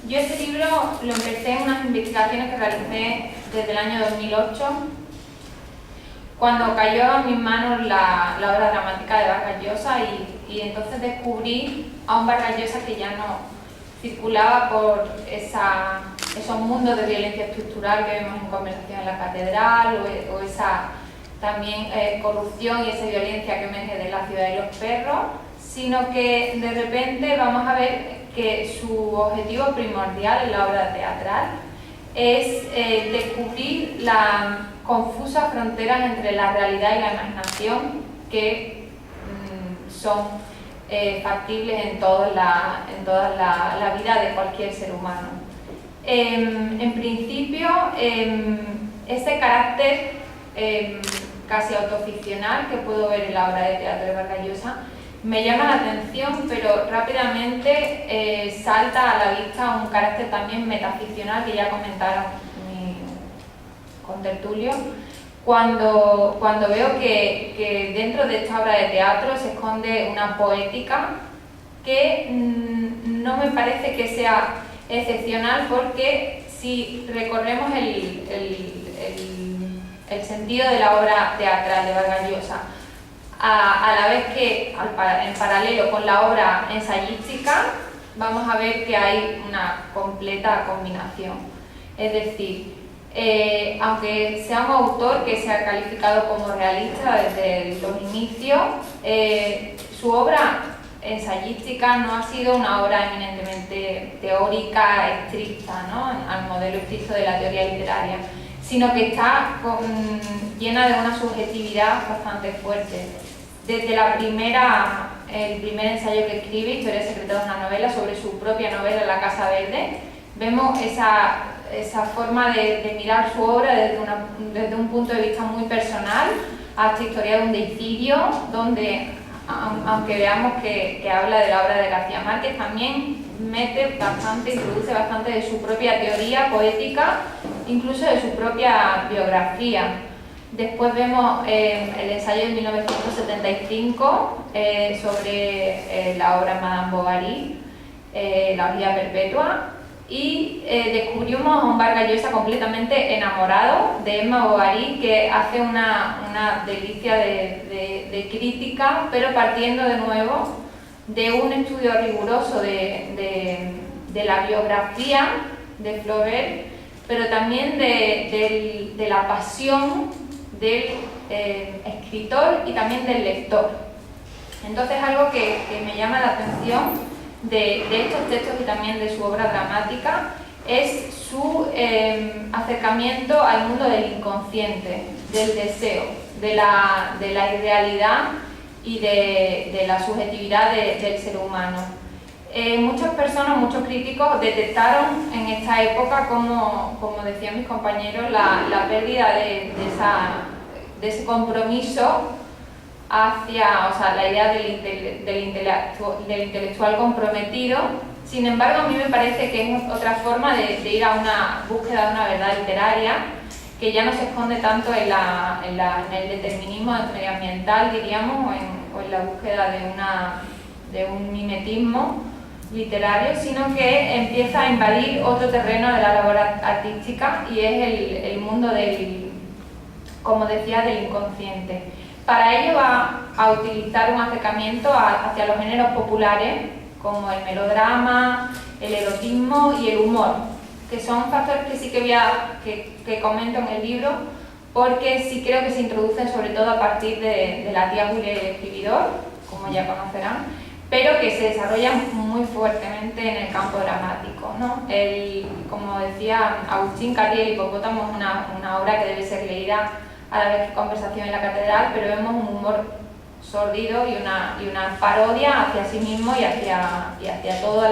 Yo este libro lo empecé en unas investigaciones que realicé desde el año 2008, cuando cayó a mis manos la obra dramática de Vargas Llosa y entonces descubrí a un Vargas Llosa que ya no circulaba por esos mundos de violencia estructural que vemos en Conversación en la Catedral o esa también corrupción y esa violencia que emerge de La ciudad de los perros, sino que de repente vamos a ver que su objetivo primordial en la obra teatral es descubrir las confusas fronteras entre la realidad y la imaginación que son factibles en toda la vida de cualquier ser humano. En principio, ese carácter casi autoficcional que puedo ver en la obra de teatro de Vargas Llosa me llama la atención, pero rápidamente salta a la vista un carácter también metaficcional que ya comentaron mi contertulio, cuando veo que dentro de esta obra de teatro se esconde una poética que no me parece que sea excepcional, porque si recorremos el sentido de la obra teatral de Vargas Llosa, a la vez que en paralelo con la obra ensayística, vamos a ver que hay una completa combinación. Es decir, aunque sea un autor que se ha calificado como realista desde los inicios, su obra ensayística no ha sido una obra eminentemente teórica, estricta, ¿no?, al modelo estricto de la teoría literaria, sino que está llena de una subjetividad bastante fuerte. Desde el primer ensayo que escribe, Historia secreta de una novela, sobre su propia novela La Casa Verde, vemos esa forma de mirar su obra desde un punto de vista muy personal, hasta Historia de un deicidio, donde, aunque veamos que habla de la obra de García Márquez, también introduce bastante de su propia teoría poética, incluso de su propia biografía. Después vemos el ensayo de 1975 sobre la obra Madame Bovary, La orgía perpetua, y descubrimos a un Vargas Llosa completamente enamorado de Emma Bovary, que hace una delicia de crítica, pero partiendo de nuevo de un estudio riguroso de la biografía de Flaubert, pero también de la pasión del escritor y también del lector. Entonces, algo que me llama la atención de estos textos y también de su obra dramática es su acercamiento al mundo del inconsciente, del deseo, de la irrealidad y de la subjetividad del ser humano. Muchas personas, muchos críticos detectaron en esta época, como decían mis compañeros, la pérdida de ese compromiso hacia, o sea, la idea del intelectual comprometido. Sin embargo, a mí me parece que es otra forma de ir a una búsqueda de una verdad literaria que ya no se esconde tanto en el determinismo medioambiental, diríamos, o en la búsqueda de un mimetismo literario, sino que empieza a invadir otro terreno de la labor artística, y es el mundo como decía, del inconsciente. Para ello va a utilizar un acercamiento hacia los géneros populares, como el melodrama, el erotismo y el humor, que son factores que sí que comento en el libro, porque sí creo que se introducen sobre todo a partir de la tía Julia y el escribidor, como ya conocerán, pero que se desarrollan muy fuertemente en el campo dramático, ¿no? Como decía Agustín Carriel, El hipopótamo es una obra que debe ser leída a la vez que Conversación en la Catedral, pero vemos un humor sórdido y una parodia hacia sí mismo y hacia toda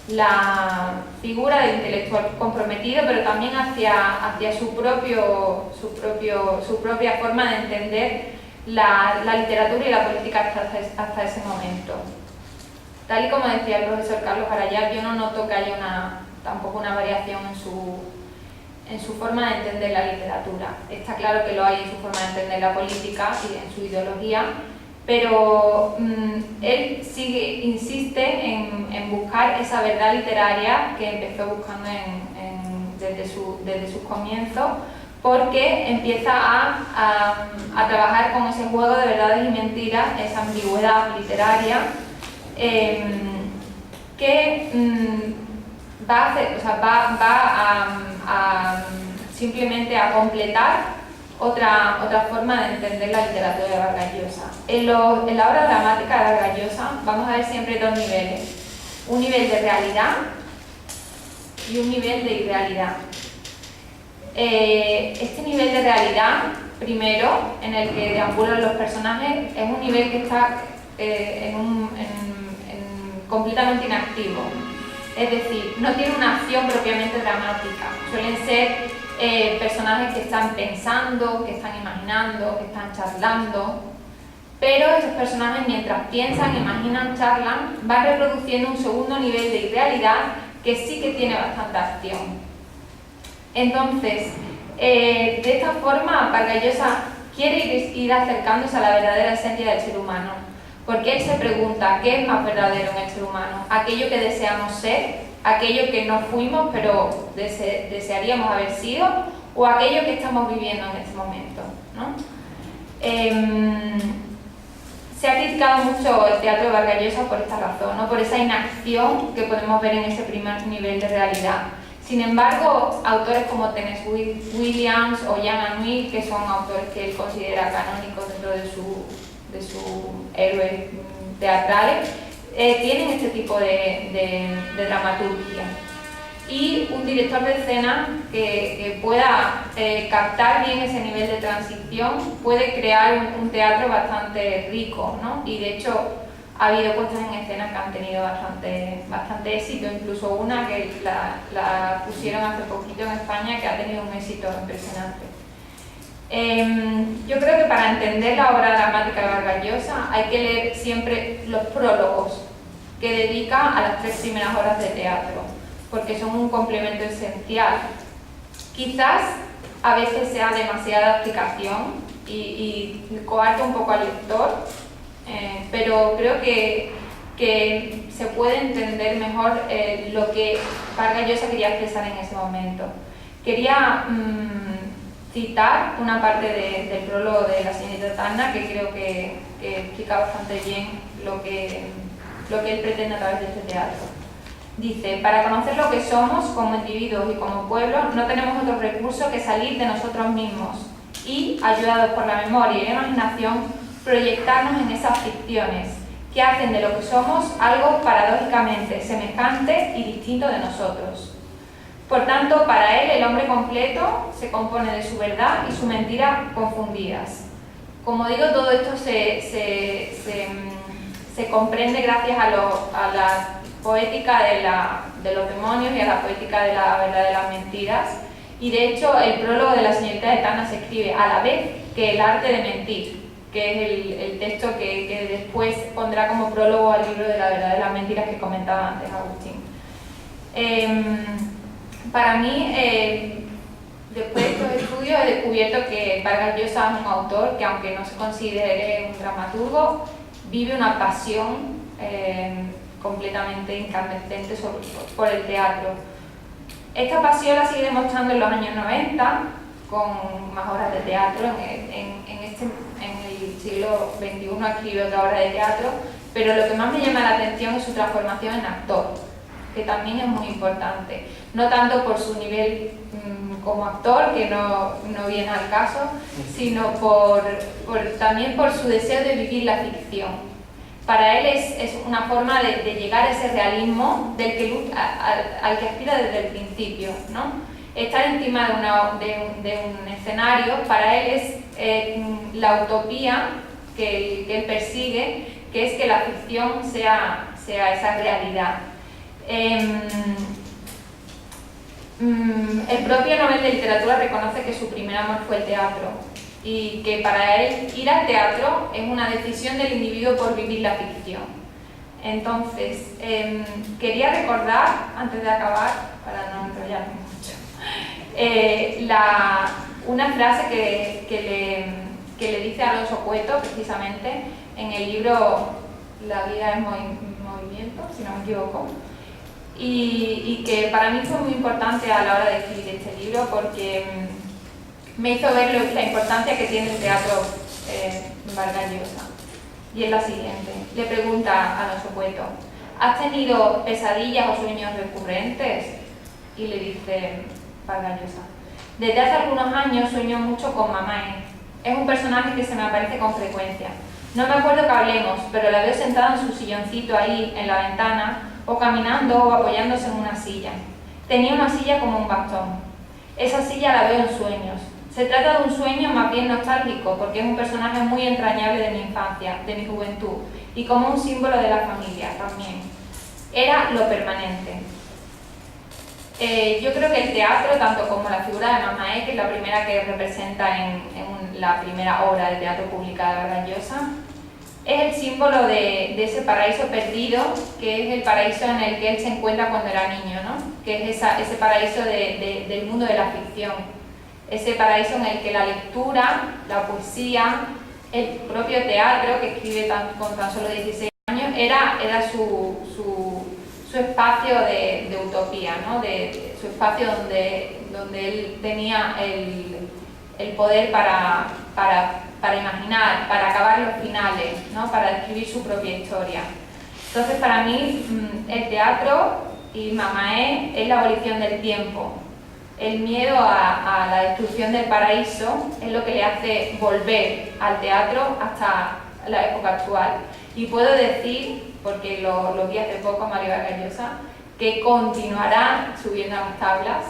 la figura del intelectual comprometido, pero también hacia su propia forma de entender la literatura y la política hasta ese momento. Tal y como decía el profesor Carlos Arayat, yo no noto que haya tampoco una variación en su forma de entender la literatura. Está claro que lo hay en su forma de entender la política y en su ideología, pero él insiste en buscar esa verdad literaria que empezó buscando desde sus comienzos, porque empieza a trabajar con ese juego de verdades y mentiras, esa ambigüedad literaria, que va simplemente a completar otra forma de entender la literatura de Vargas Llosa. En la obra dramática de Vargas Llosa vamos a ver siempre dos niveles: un nivel de realidad y un nivel de irrealidad. Este nivel de realidad, primero, en el que deambulan los personajes, es un nivel que está completamente inactivo. Es decir, no tiene una acción propiamente dramática. Suelen ser personajes que están pensando, que están imaginando, que están charlando, pero esos personajes, mientras piensan, imaginan, charlan, van reproduciendo un segundo nivel de irrealidad que sí que tiene bastante acción. Entonces, de esta forma, Vargas Llosa quiere ir acercándose a la verdadera esencia del ser humano, porque él se pregunta: ¿qué es más verdadero en el ser humano? ¿Aquello que deseamos ser? ¿Aquello que no fuimos pero desearíamos haber sido? ¿O aquello que estamos viviendo en este momento, ¿no? Se ha criticado mucho el teatro de Vargas Llosa por esta razón, ¿no? Por esa inacción que podemos ver en ese primer nivel de realidad. Sin embargo, autores como Tennessee Williams o Jean Anouilh, que son autores que él considera canónicos dentro de sus héroes teatrales, tienen este tipo de dramaturgia. Y un director de escena que pueda captar bien ese nivel de transición puede crear un teatro bastante rico, ¿no? Y de hecho ha habido puestas en escena que han tenido bastante éxito, incluso una que la pusieron hace poquito en España, que ha tenido un éxito impresionante. Yo creo que para entender la obra dramática de Vargas Llosa hay que leer siempre los prólogos que dedica a las 3 primeras horas de teatro, porque son un complemento esencial. Quizás a veces sea demasiada explicación y coarte un poco al lector, pero creo que se puede entender mejor lo que Vargas Llosa quería expresar en ese momento. Quería citar una parte del prólogo de la señorita Tacna, que creo que explica bastante bien lo que él pretende a través de este teatro. Dice: para conocer lo que somos como individuos y como pueblo, no tenemos otro recurso que salir de nosotros mismos y, ayudados por la memoria y la imaginación, proyectarnos en esas ficciones que hacen de lo que somos algo paradójicamente semejante y distinto de nosotros. Por tanto, para él, el hombre completo se compone de su verdad y su mentira confundidas. Como digo, todo esto se comprende gracias a la poética de los demonios y a la poética de la verdad de las mentiras. Y de hecho, el prólogo de la señorita de Tacna se escribe a la vez que el arte de mentir, que es el texto que después pondrá como prólogo al libro de la verdad de las mentiras que comentaba antes Agustín. Para mí, después de estos estudios, he descubierto que Vargas Llosa es un autor que, aunque no se considere un dramaturgo, vive una pasión completamente incandescente por el teatro. Esta pasión la sigue demostrando en los años 90, con más obras de teatro. En el siglo XXI escribe otra obra de teatro, pero lo que más me llama la atención es su transformación en actor, que también es muy importante. No tanto por su nivel como actor, que no viene al caso, sino también por su deseo de vivir la ficción. Para él es una forma de llegar a ese realismo al que aspira desde el principio, ¿no? Estar encima de un escenario, para él es la utopía que él persigue, que es que la ficción sea esa realidad. El propio Nobel de Literatura reconoce que su primer amor fue el teatro y que para él ir al teatro es una decisión del individuo por vivir la ficción. Entonces, quería recordar, antes de acabar, para no enrollarme mucho, una frase que que le dice Alonso Cueto, precisamente, en el libro La vida es movimiento, si no me equivoco, y que para mí fue muy importante a la hora de escribir este libro porque me hizo ver la importancia que tiene el teatro Vargas Llosa. Y es la siguiente, le pregunta a Alonso Cueto: ¿has tenido pesadillas o sueños recurrentes? Y le dice Vargas Llosa: desde hace algunos años sueño mucho con Mamae. Es un personaje que se me aparece con frecuencia. No me acuerdo que hablemos, pero la veo sentada en su silloncito ahí, en la ventana, o caminando o apoyándose en una silla. Tenía una silla como un bastón. Esa silla la veo en sueños. Se trata de un sueño más bien nostálgico, porque es un personaje muy entrañable de mi infancia, de mi juventud, y como un símbolo de la familia también. Era lo permanente. Yo creo que el teatro, tanto como la figura de Mamae, que es la primera que representa en la primera obra de teatro publicada de Vargas Llosa, es el símbolo de ese paraíso perdido, que es el paraíso en el que él se encuentra cuando era niño, ¿no? Que es ese paraíso del mundo de la ficción, ese paraíso en el que la lectura, la poesía, el propio teatro, que escribe con tan solo 16 años, era su espacio de utopía, ¿no? Su espacio donde él tenía el poder para imaginar, para acabar los finales, ¿no? Para escribir su propia historia. Entonces, para mí, el teatro y Mamae es la abolición del tiempo. El miedo a la destrucción del paraíso es lo que le hace volver al teatro hasta la época actual. Y puedo decir, porque lo vi hace poco a Mario Vargas Llosa, que continuará subiendo a las tablas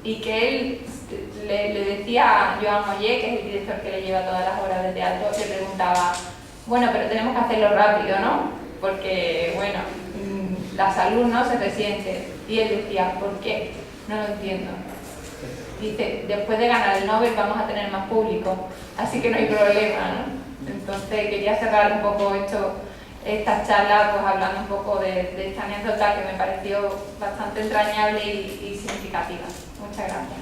y que él le decía a Joan Ollé, que es el director que le lleva todas las obras de teatro, le preguntaba: bueno, pero tenemos que hacerlo rápido, ¿no? Porque, bueno, la salud no se resiente. Y él decía: ¿por qué? No lo entiendo. Dice: después de ganar el Nobel vamos a tener más público, así que no hay problema, ¿no? Entonces quería cerrar un poco esta charla pues hablando un poco de esta anécdota que me pareció bastante entrañable y significativa. Muchas gracias.